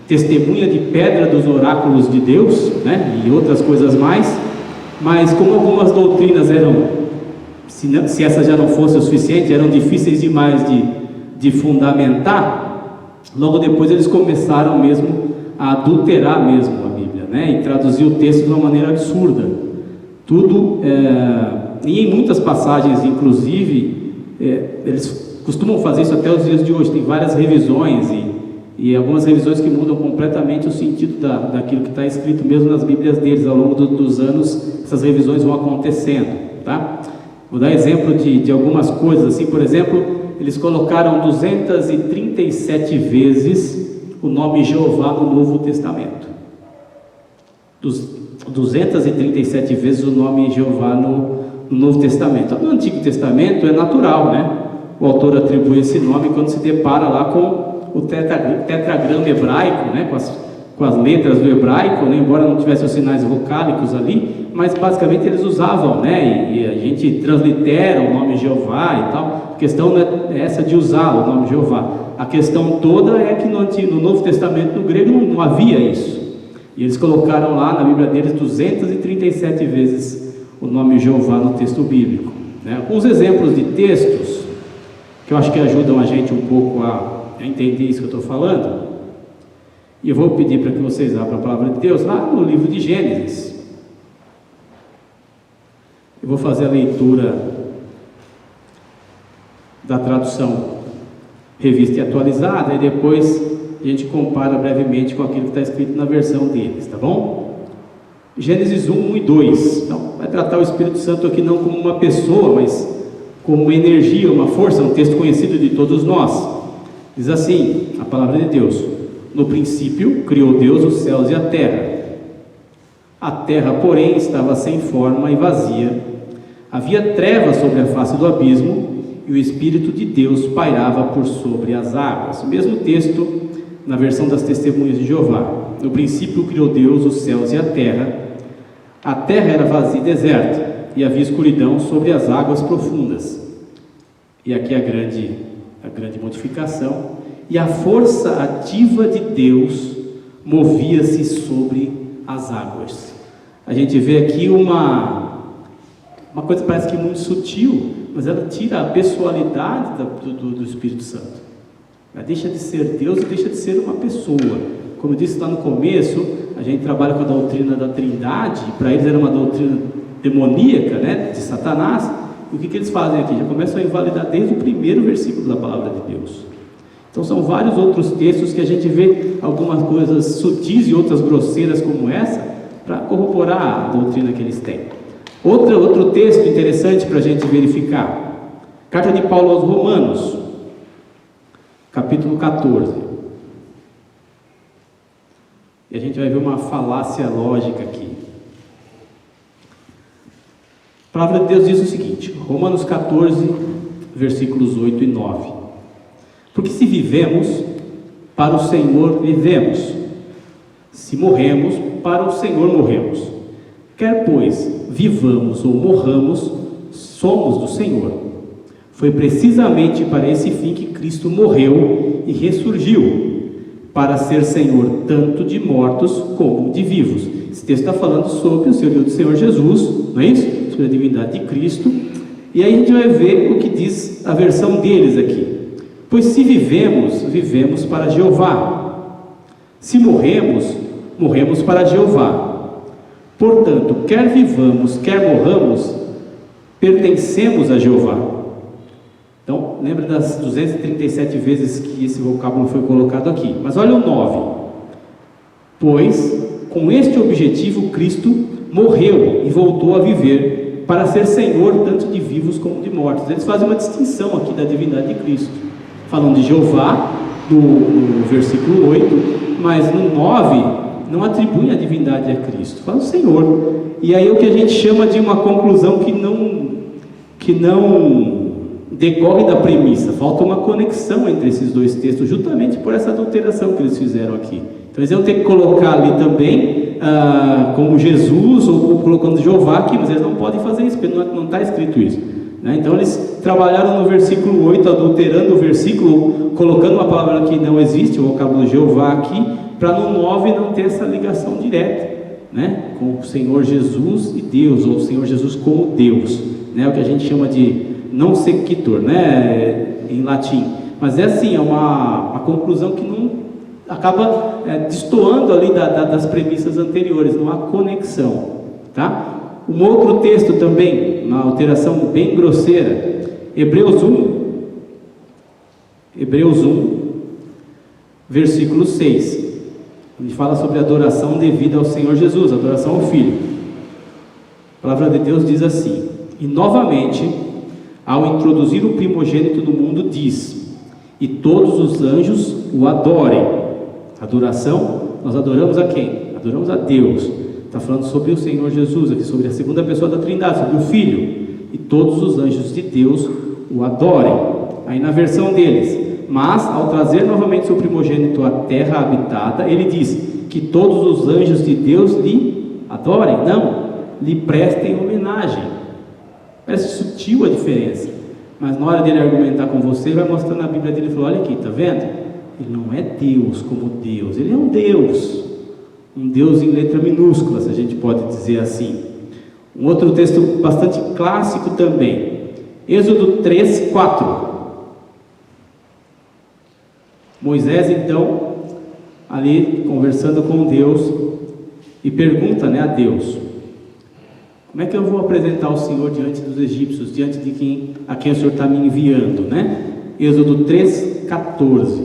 A: testemunha de pedra dos oráculos de Deus, né? E outras coisas mais. Mas como algumas doutrinas eram, se essas já não fossem o suficiente, eram difíceis demais de fundamentar, logo depois eles começaram mesmo a adulterar mesmo a Bíblia, né? E traduzir o texto de uma maneira absurda. Tudo, e em muitas passagens, inclusive, eles costumam fazer isso até os dias de hoje. Tem várias revisões e algumas revisões que mudam completamente o sentido daquilo que está escrito mesmo nas Bíblias deles. Ao longo dos anos, essas revisões vão acontecendo, tá? Vou dar exemplo de algumas coisas, assim, por exemplo, eles colocaram 237 vezes o nome Jeová no Novo Testamento. 237 vezes o nome Jeová no Novo Testamento. No Antigo Testamento é natural, né? O autor atribui esse nome quando se depara lá com o tetragrama hebraico, né? Com as letras do hebraico, né? Embora não tivesse os sinais vocálicos ali, mas basicamente eles usavam, né? E a gente translitera o nome Jeová e tal. A questão não é essa de usar o nome Jeová. A questão toda é que no Novo Testamento, no grego, não havia isso. E eles colocaram lá na Bíblia deles 237 vezes o nome Jeová no texto bíblico, né? Alguns exemplos de textos que eu acho que ajudam a gente um pouco a entender isso que eu estou falando.
B: E eu vou pedir para que vocês abram a palavra de Deus lá no livro de Gênesis. Eu vou fazer a leitura da tradução revista e atualizada, e depois a gente compara brevemente com aquilo que está escrito na versão deles, tá bom? Gênesis 1, 1 e 2. Então, vai tratar o Espírito Santo aqui não como uma pessoa, mas como uma energia, uma força, um texto conhecido de todos nós. Diz assim, a palavra de Deus: no princípio criou Deus os céus e a terra. A terra, porém, estava sem forma e vazia. Havia trevas sobre a face do abismo, e o Espírito de Deus pairava por sobre as águas. O mesmo texto na versão das Testemunhas de Jeová. No princípio criou Deus os céus e a terra. A terra era vazia e deserta, e havia escuridão sobre as águas profundas. E aqui a grande modificação. E a força ativa de Deus movia-se sobre as águas. A gente vê aqui uma coisa parece que muito sutil, mas ela tira a pessoalidade do Espírito Santo. Ela deixa de ser Deus e deixa de ser uma pessoa. Como eu disse lá no começo, a gente trabalha com a doutrina da Trindade, e para eles era uma doutrina demoníaca, né, de Satanás. E o que eles fazem aqui? Já começam a invalidar desde o primeiro versículo da palavra de Deus. Então são vários outros textos que a gente vê algumas coisas sutis e outras grosseiras como essa, para corroborar a doutrina que eles têm. Outro texto interessante para a gente verificar. Carta de Paulo aos Romanos, capítulo 14. E a gente vai ver uma falácia lógica aqui. A palavra de Deus diz o seguinte, Romanos 14, versículos 8 e 9. Porque se vivemos, para o Senhor vivemos. Se morremos, para o Senhor morremos. Quer, pois, vivamos ou morramos, somos do Senhor. Foi precisamente para esse fim que Cristo morreu e ressurgiu, para ser Senhor tanto de mortos como de vivos. Esse texto está falando sobre o senhorio do Senhor Jesus, não é isso? Sobre a divindade de Cristo. E aí a gente vai ver o que diz a versão deles aqui. Pois se vivemos, vivemos para Jeová. Se morremos, morremos para Jeová. Portanto, quer vivamos, quer morramos, pertencemos a Jeová. Então, lembra das 237 vezes que esse vocábulo foi colocado aqui. Mas olha o 9. Pois, com este objetivo, Cristo morreu e voltou a viver, para ser Senhor tanto de vivos como de mortos. Eles fazem uma distinção aqui da divindade de Cristo. Falam de Jeová, no versículo 8, mas no 9... não atribuem a divindade a Cristo, fala o Senhor. E aí o que a gente chama de uma conclusão que não decorre da premissa, falta uma conexão entre esses dois textos, justamente por essa adulteração que eles fizeram aqui. Então eles iam ter que colocar ali também como Jesus, ou colocando Jeová aqui, mas eles não podem fazer isso, porque não está escrito isso, né? Então eles trabalharam no versículo 8, adulterando o versículo, colocando uma palavra que não existe, o vocábulo Jeová aqui, para no 9 não ter essa ligação direta, né, com o Senhor Jesus e Deus, ou o Senhor Jesus como Deus, né, o que a gente chama de non sequitur, né, em latim. Mas é assim, é uma conclusão que não acaba destoando ali das premissas anteriores, não há conexão, tá? Um outro texto também, uma alteração bem grosseira, Hebreus 1, versículo 6. Ele fala sobre adoração devida ao Senhor Jesus, adoração ao Filho. A palavra de Deus diz assim: e novamente, ao introduzir o primogênito no mundo, diz: e todos os anjos o adorem. Adoração, nós adoramos a quem? Adoramos a Deus. Está falando sobre o Senhor Jesus, aqui sobre a segunda pessoa da Trindade, sobre o Filho. E todos os anjos de Deus o adorem. Aí na versão deles: mas, ao trazer novamente seu primogênito à terra habitada, ele diz que todos os anjos de Deus lhe adorem, não, lhe prestem homenagem. Parece sutil a diferença, mas na hora dele argumentar com você, vai mostrando a Bíblia dele e falou: olha aqui, está vendo? Ele não é Deus como Deus, ele é um Deus em letra minúscula, se a gente pode dizer assim. Um outro texto bastante clássico também, Êxodo 3, 4. Moisés então ali conversando com Deus e pergunta, né, a Deus: como é que eu vou apresentar o Senhor diante dos egípcios, diante de a quem o Senhor está me enviando, né? Êxodo 3:14.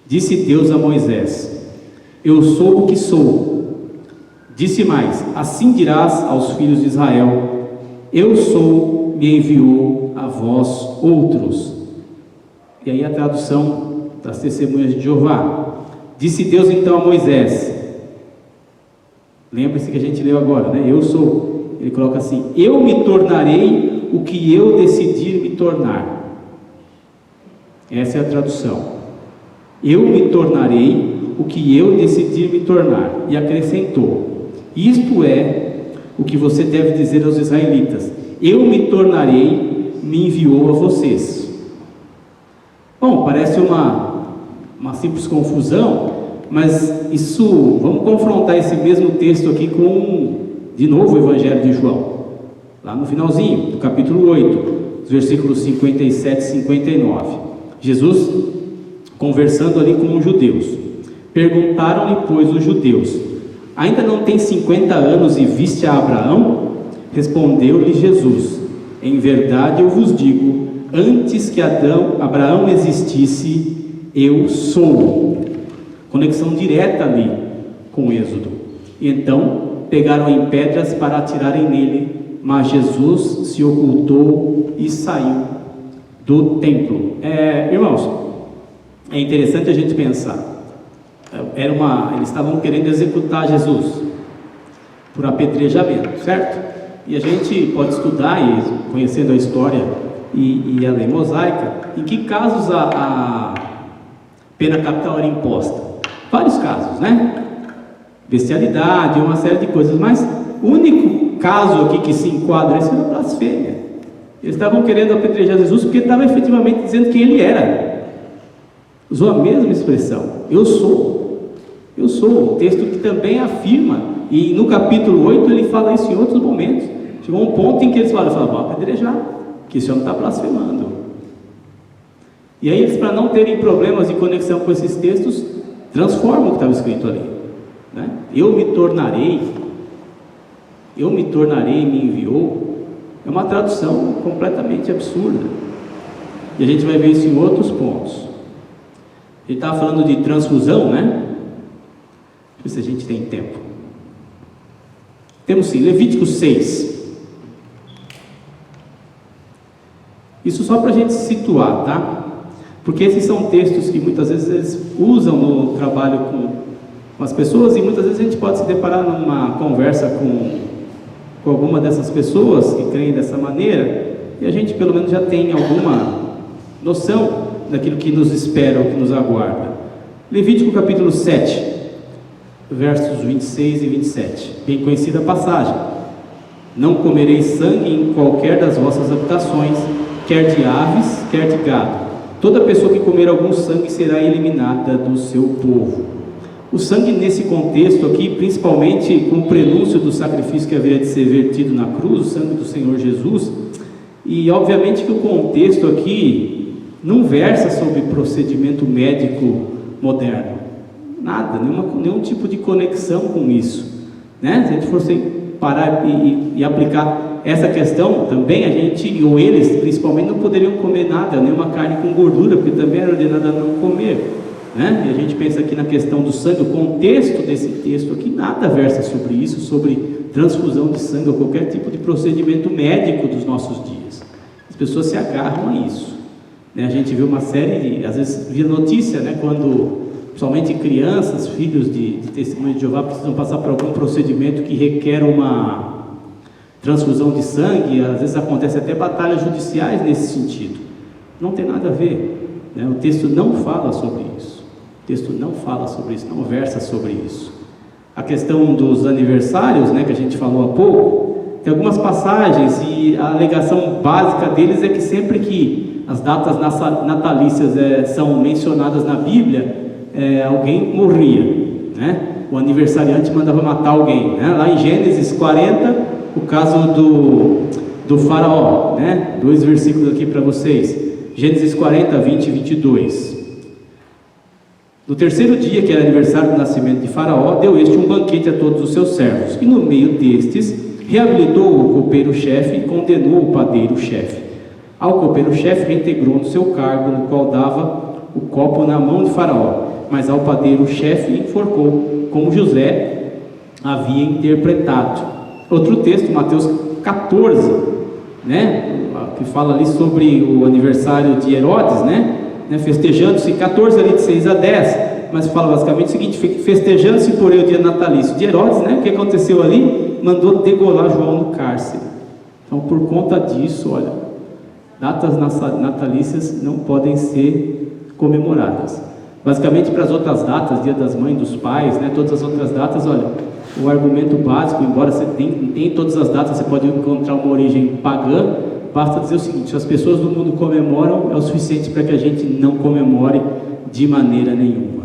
B: Disse Deus a Moisés: eu sou o que sou. Disse mais: assim dirás aos filhos de Israel: eu sou, me enviou a vós outros. E aí a tradução das Testemunhas de Jeová. Disse Deus então a Moisés, lembre-se que a gente leu agora, né? Eu sou. Ele coloca assim: eu me tornarei o que eu decidir me tornar. Essa é a tradução. Eu me tornarei o que eu decidir me tornar. E acrescentou: isto é o que você deve dizer aos israelitas: eu me tornarei, me enviou a vocês. Bom, parece uma simples confusão, mas isso, vamos confrontar esse mesmo texto aqui com, de novo, o Evangelho de João, lá no finalzinho, do capítulo 8, os versículos 57 e 59. Jesus conversando ali com os judeus. Perguntaram-lhe, pois, os judeus: ainda não tem 50 anos e viste a Abraão? Respondeu-lhe Jesus: em verdade eu vos digo, antes que Abraão existisse, eu sou. Conexão direta ali com o Êxodo. E então pegaram em pedras para atirarem nele, mas Jesus se ocultou e saiu do templo. Irmãos, é interessante a gente pensar. Eles estavam querendo executar Jesus por apedrejamento, certo? E a gente pode estudar, e conhecendo a história e a lei mosaica, em que casos a pena capital era imposta. Vários casos, né? Bestialidade, uma série de coisas, mas o único caso aqui que se enquadra é a blasfêmia. Eles estavam querendo apedrejar Jesus porque ele estava efetivamente dizendo quem ele era. Usou a mesma expressão: eu sou. Eu sou. O texto que também afirma, e no capítulo 8 ele fala isso em outros momentos. Chegou um ponto em que eles falaram: vamos apedrejar, que esse homem está blasfemando. E aí eles, para não terem problemas de conexão com esses textos, transformam o que estava escrito ali, né? Eu me tornarei, me enviou. É uma tradução completamente absurda, e a gente vai ver isso em outros pontos. Ele estava falando de transfusão, né? Deixa eu ver se a gente tem tempo. Temos sim, Levítico 6. Isso só para a gente se situar, tá? Porque esses são textos que muitas vezes eles usam no trabalho com as pessoas, e muitas vezes a gente pode se deparar numa conversa com alguma dessas pessoas que creem dessa maneira, e a gente pelo menos já tem alguma noção daquilo que nos espera ou que nos aguarda. Levítico capítulo 7, versos 26 e 27, bem conhecida passagem: não comereis sangue em qualquer das vossas habitações, quer de aves, quer de gado. Toda pessoa que comer algum sangue será eliminada do seu povo. O sangue nesse contexto aqui, principalmente com o prenúncio do sacrifício que haveria de ser vertido na cruz, o sangue do Senhor Jesus, e obviamente que o contexto aqui não versa sobre procedimento médico moderno, nada, nenhum tipo de conexão com isso, né? Se a gente fosse parar e aplicar essa questão, também a gente, ou eles principalmente, não poderiam comer nada, nenhuma carne com gordura, porque também era ordenado a não comer, né? E a gente pensa aqui na questão do sangue, o contexto desse texto aqui nada versa sobre isso, sobre transfusão de sangue ou qualquer tipo de procedimento médico dos nossos dias. As pessoas se agarram a isso, né? A gente vê uma série de, às vezes via notícia, né, quando principalmente crianças, filhos de testemunho de Jeová precisam passar por algum procedimento que requer uma transfusão de sangue, às vezes acontece até batalhas judiciais nesse sentido. Não tem nada a ver, né? O texto não fala sobre isso. O texto não fala sobre isso, não versa sobre isso. A questão dos aniversários, né, que a gente falou há pouco, tem algumas passagens, e a alegação básica deles é que sempre que as datas natalícias são mencionadas na Bíblia, alguém morria, né? O aniversariante mandava matar alguém, né? Lá em Gênesis 40, o caso do faraó, né? 2 versículos aqui para vocês, Gênesis 40, 20 e 22. No terceiro dia, que era aniversário do nascimento de Faraó, deu este um banquete a todos os seus servos, e no meio destes, reabilitou o copeiro-chefe e condenou o padeiro-chefe. Ao copeiro-chefe reintegrou no seu cargo, no qual dava o copo na mão de Faraó, mas ao padeiro-chefe enforcou, como José havia interpretado. Outro texto, Mateus 14, né, que fala ali sobre o aniversário de Herodes, né, festejando-se, 14 ali de 6 a 10, mas fala basicamente o seguinte: festejando-se porém o dia natalício de Herodes, né, o que aconteceu ali? Mandou degolar João no cárcere. Então, por conta disso, olha, datas natalícias não podem ser comemoradas. Basicamente, para as outras datas, Dia das Mães, dos Pais, né, todas as outras datas, olha, o argumento básico, embora você nem todas as datas você pode encontrar uma origem pagã, basta dizer o seguinte: se as pessoas do mundo comemoram, é o suficiente para que a gente não comemore de maneira nenhuma.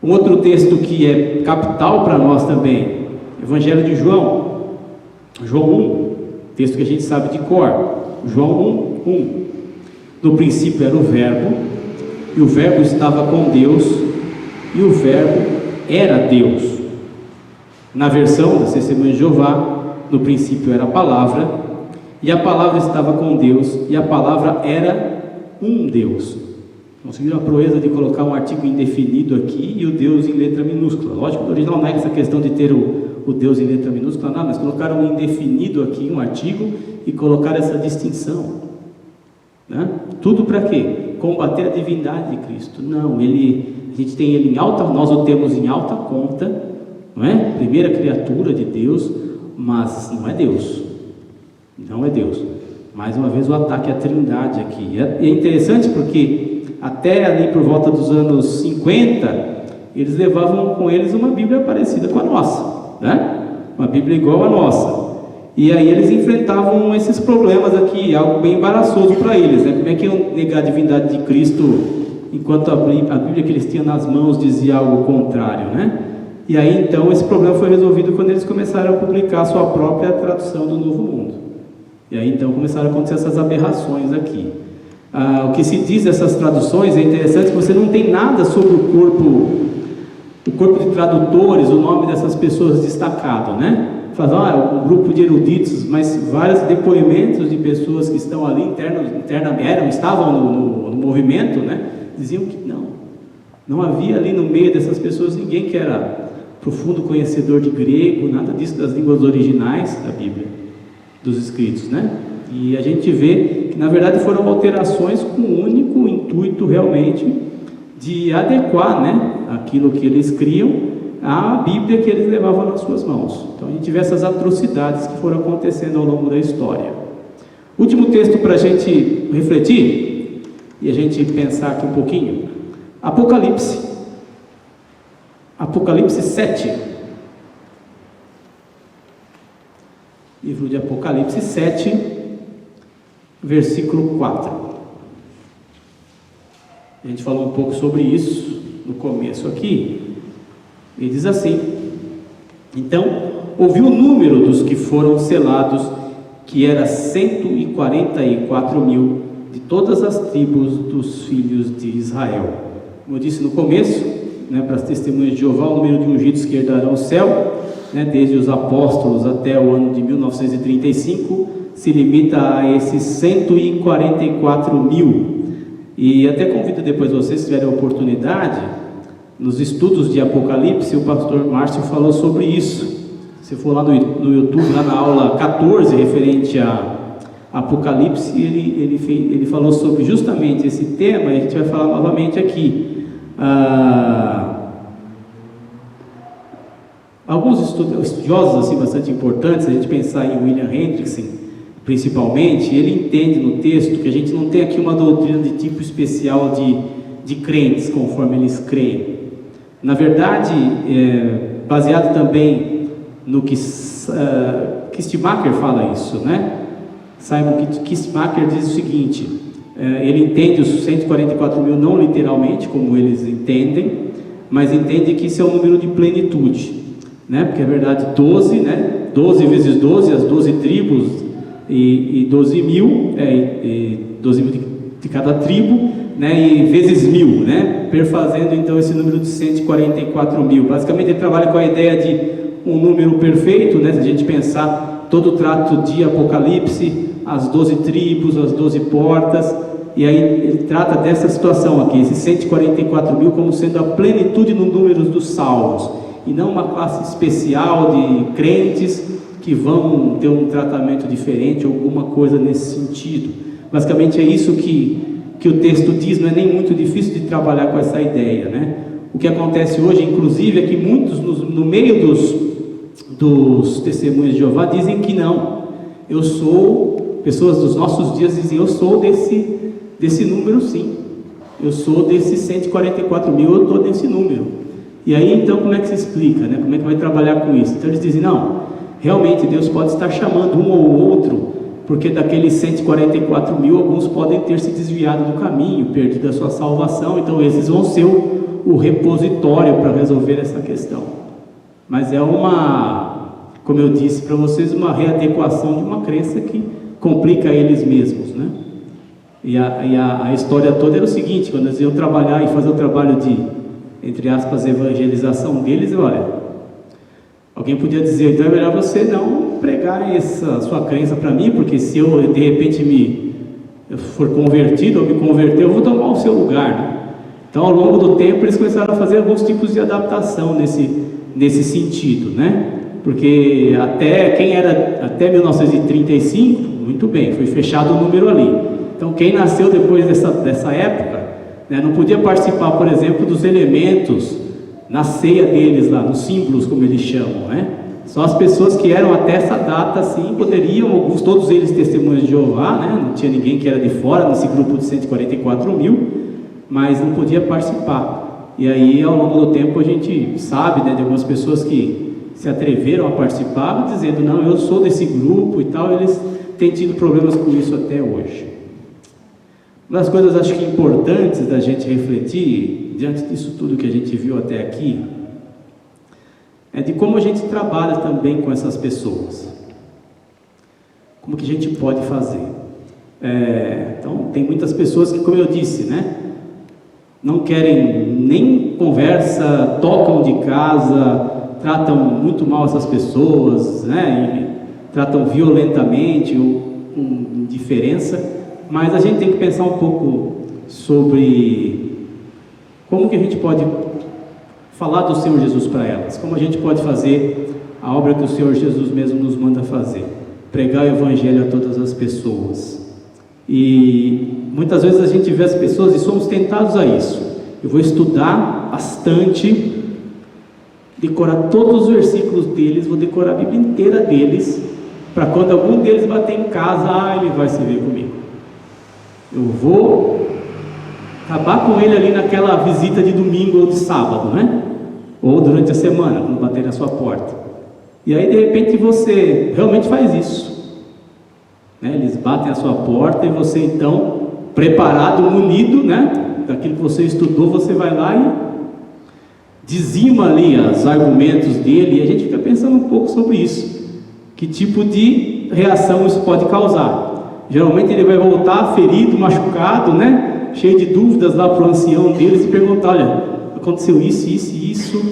B: Um outro texto que é capital para nós também, Evangelho de João, João 1, texto que a gente sabe de cor, João 1. No princípio era o Verbo, e o Verbo estava com Deus, e o Verbo era Deus. Na versão das Testemunhas de Jeová, no princípio era a palavra, e a palavra estava com Deus, e a palavra era um Deus. Conseguiram a proeza de colocar um artigo indefinido aqui e o Deus em letra minúscula. Lógico, no original não é essa questão de ter o Deus em letra minúscula, não, mas colocaram um indefinido aqui, um artigo, e colocaram essa distinção, né? Tudo para quê? Combater a divindade de Cristo. Não, a gente tem ele em alta, nós o temos em alta conta, não é? Primeira criatura de Deus, mas não é Deus. Não é Deus. Mais uma vez o ataque à trindade aqui. E é interessante porque até ali por volta dos anos 50, eles levavam com eles uma Bíblia parecida com a nossa, né? Uma Bíblia igual à nossa. E aí eles enfrentavam esses problemas aqui, algo bem embaraçoso para eles, né? Como é que iam negar a divindade de Cristo enquanto a Bíblia que eles tinham nas mãos dizia algo contrário, né? E aí então esse problema foi resolvido quando eles começaram a publicar a sua própria tradução do Novo Mundo. E aí então começaram a acontecer essas aberrações aqui. O que se diz dessas traduções é interessante que você não tem nada sobre o corpo de tradutores, o nome dessas pessoas destacado, né? Fala, um grupo de eruditos, mas vários depoimentos de pessoas que estão ali estavam no movimento, né? Diziam que não havia ali no meio dessas pessoas ninguém que era profundo conhecedor de grego, nada disso, das línguas originais da Bíblia, dos escritos, né? E a gente vê que na verdade foram alterações com o único intuito realmente de adequar, né, aquilo que eles criam à Bíblia que eles levavam nas suas mãos. Então a gente vê essas atrocidades que foram acontecendo ao longo da história. Último texto para a gente refletir e a gente pensar aqui um pouquinho: Apocalipse 7. Livro de Apocalipse 7, versículo 4. A gente falou um pouco sobre isso no começo aqui. Ele diz assim: então ouvi o número dos que foram selados, que era 144.000 de todas as tribos dos filhos de Israel. Como eu disse no começo, né, para as testemunhas de Jeová, o número de ungidos que herdarão o céu, né, desde os apóstolos até o ano de 1935, se limita a esses 144.000. E até convido depois vocês, se tiverem a oportunidade, nos estudos de Apocalipse, o pastor Márcio falou sobre isso. Se for lá no YouTube, lá na aula 14, referente a Apocalipse, ele falou sobre justamente esse tema, e a gente vai falar novamente aqui. Alguns estudiosos assim, bastante importantes, se a gente pensar em William Hendrickson, principalmente, ele entende no texto que a gente não tem aqui uma doutrina de tipo especial de crentes, conforme eles creem. Na verdade, baseado também no que Kistemaker fala isso, né? Simon Kistemaker diz o seguinte: ele entende os 144.000 não literalmente, como eles entendem, mas entende que isso é um número de plenitude, né? Porque é verdade 12, né? 12 vezes 12, as 12 tribos, e 12.000, de cada tribo, né, e vezes 1000, né, perfazendo então esse número de 144 mil. Basicamente ele trabalha com a ideia de um número perfeito, né, se a gente pensar todo o trato de Apocalipse, as 12 tribos, as 12 portas, e aí ele trata dessa situação aqui, esses 144 mil como sendo a plenitude no número dos salvos, e não uma classe especial de crentes que vão ter um tratamento diferente, alguma coisa nesse sentido. Basicamente é isso que o texto diz, não é nem muito difícil de trabalhar com essa ideia, né? O que acontece hoje, inclusive, é que muitos no meio dos testemunhos de Jeová dizem que não, eu sou, pessoas dos nossos dias dizem, eu sou desse número sim, eu sou desses 144 mil, eu estou nesse número. E aí então como é que se explica, né? Como é que vai trabalhar com isso? Então eles dizem, não, realmente Deus pode estar chamando um ou outro, porque daqueles 144 mil, alguns podem ter se desviado do caminho, perdido a sua salvação, então esses vão ser o repositório para resolver essa questão. Mas é como eu disse para vocês, uma readequação de uma crença que complica eles mesmos, né? E a história toda era o seguinte, quando eles iam trabalhar e fazer o trabalho de, entre aspas, evangelização deles, olha, alguém podia dizer, então é melhor você não pregar essa sua crença para mim, porque se eu de repente eu for convertido ou me converter, eu vou tomar o seu lugar, né? Então ao longo do tempo eles começaram a fazer alguns tipos de adaptação nesse sentido, né? Porque até 1935, muito bem, foi fechado o número ali. Então quem nasceu depois dessa época, né, não podia participar, por exemplo, dos elementos na ceia deles lá, nos símbolos como eles chamam, né? Só as pessoas que eram até essa data, sim, poderiam, todos eles testemunhas de Jeová, né? Não tinha ninguém que era de fora, nesse grupo de 144 mil, mas não podia participar. E aí, ao longo do tempo, a gente sabe, né, de algumas pessoas que se atreveram a participar, dizendo, não, eu sou desse grupo e tal, eles têm tido problemas com isso até hoje. Uma das coisas, acho que importantes da gente refletir, diante disso tudo que a gente viu até aqui, é de como a gente trabalha também com essas pessoas. Como que a gente pode fazer? Então, tem muitas pessoas que, como eu disse, né, não querem nem conversa, tocam de casa, tratam muito mal essas pessoas, né, e tratam violentamente ou com indiferença, mas a gente tem que pensar um pouco sobre como que a gente pode falar do Senhor Jesus para elas, como a gente pode fazer a obra que o Senhor Jesus mesmo nos manda fazer, pregar o Evangelho a todas as pessoas. E muitas vezes a gente vê as pessoas e somos tentados a isso. Eu vou estudar bastante, decorar todos os versículos deles, vou decorar a Bíblia inteira deles, para quando algum deles bater em casa, ele vai se ver comigo. Eu vou acabar com ele ali naquela visita de domingo ou de sábado, né? Ou durante a semana, quando bater na sua porta. E aí de repente você realmente faz isso, né? Eles batem a sua porta e você então, preparado, munido, né, daquilo que você estudou, você vai lá e dizima ali os argumentos dele, e a gente fica pensando um pouco sobre isso, que tipo de reação isso pode causar. Geralmente ele vai voltar ferido, machucado, né, cheio de dúvidas lá para o ancião deles e perguntar, olha, aconteceu isso,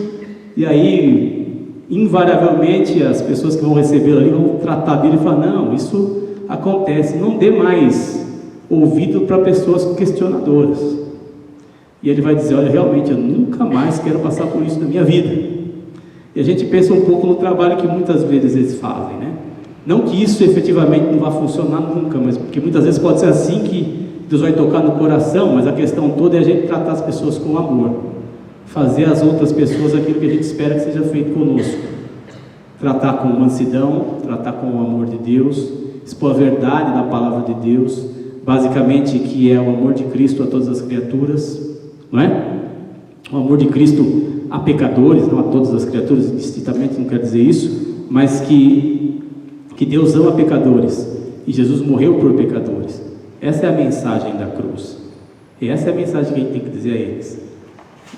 B: e aí invariavelmente as pessoas que vão recebê-lo ali vão tratar dele e falar, não, isso acontece, não dê mais ouvido para pessoas questionadoras. E ele vai dizer, olha, realmente eu nunca mais quero passar por isso na minha vida. E a gente pensa um pouco no trabalho que muitas vezes eles fazem, né? Não que isso efetivamente não vá funcionar nunca, mas porque muitas vezes pode ser assim que Deus vai tocar no coração, mas a questão toda é a gente tratar as pessoas com amor, fazer às outras pessoas aquilo que a gente espera que seja feito conosco, tratar com mansidão, tratar com o amor de Deus, expor a verdade da palavra de Deus, basicamente que é o amor de Cristo a todas as criaturas, não é? O amor de Cristo a pecadores, não a todas as criaturas, distintamente não quer dizer isso, mas que Deus ama pecadores e Jesus morreu por pecadores. Essa é a mensagem da cruz, e essa é a mensagem que a gente tem que dizer a eles.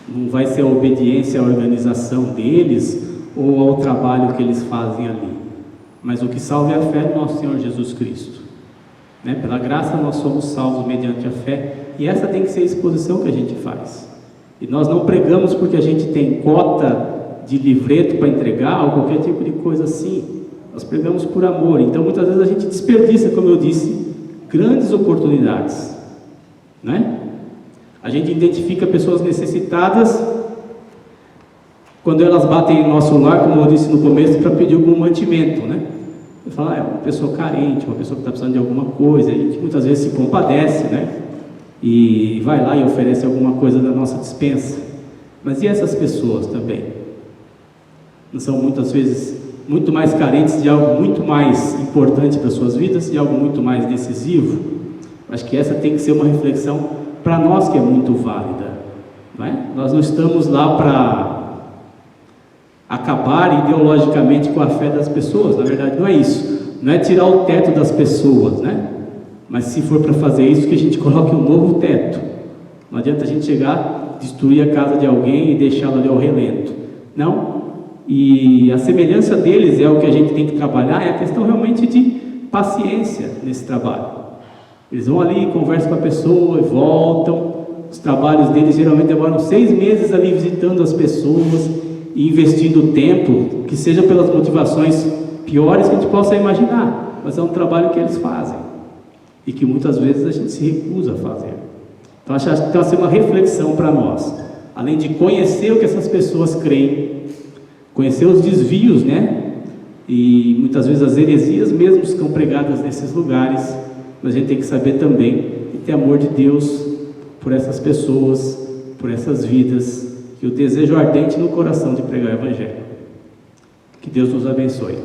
B: Não vai ser a obediência à organização deles ou ao trabalho que eles fazem ali, mas o que salva é a fé no nosso Senhor Jesus Cristo. né? Pela graça nós somos salvos mediante a fé, e essa tem que ser a exposição que a gente faz. E nós não pregamos porque a gente tem cota de livreto para entregar ou qualquer tipo de coisa assim. Nós pregamos por amor. Então muitas vezes a gente desperdiça, como eu disse, grandes oportunidades, né? A gente identifica pessoas necessitadas quando elas batem em nosso lar, como eu disse no começo, para pedir algum mantimento, né? Eu falo, é uma pessoa carente, uma pessoa que está precisando de alguma coisa. A gente muitas vezes se compadece, né? E vai lá e oferece alguma coisa da nossa despensa. Mas e essas pessoas também? Não são muitas vezes muito mais carentes de algo muito mais importante para suas vidas, de algo muito mais decisivo? Acho que essa tem que ser uma reflexão para nós, que é muito válida, não é? Nós não estamos lá para acabar ideologicamente com a fé das pessoas. Na verdade não é isso, não é tirar o teto das pessoas, né? Mas se for para fazer isso, que a gente coloque um novo teto. Não adianta a gente chegar, destruir a casa de alguém e deixá-la ali ao relento, não. E a semelhança deles é o que a gente tem que trabalhar, é a questão realmente de paciência nesse trabalho. Eles vão ali, conversam com a pessoa e voltam. Os trabalhos deles geralmente demoram 6 meses ali visitando as pessoas e investindo tempo, que seja pelas motivações piores que a gente possa imaginar, mas é um trabalho que eles fazem e que muitas vezes a gente se recusa a fazer. Então acho que tem que ser uma reflexão para nós, além de conhecer o que essas pessoas creem, conhecer os desvios, né? E muitas vezes as heresias mesmo que estão pregadas nesses lugares, mas a gente tem que saber também e ter amor de Deus por essas pessoas, por essas vidas, e o desejo ardente no coração de pregar o Evangelho. Que Deus nos abençoe.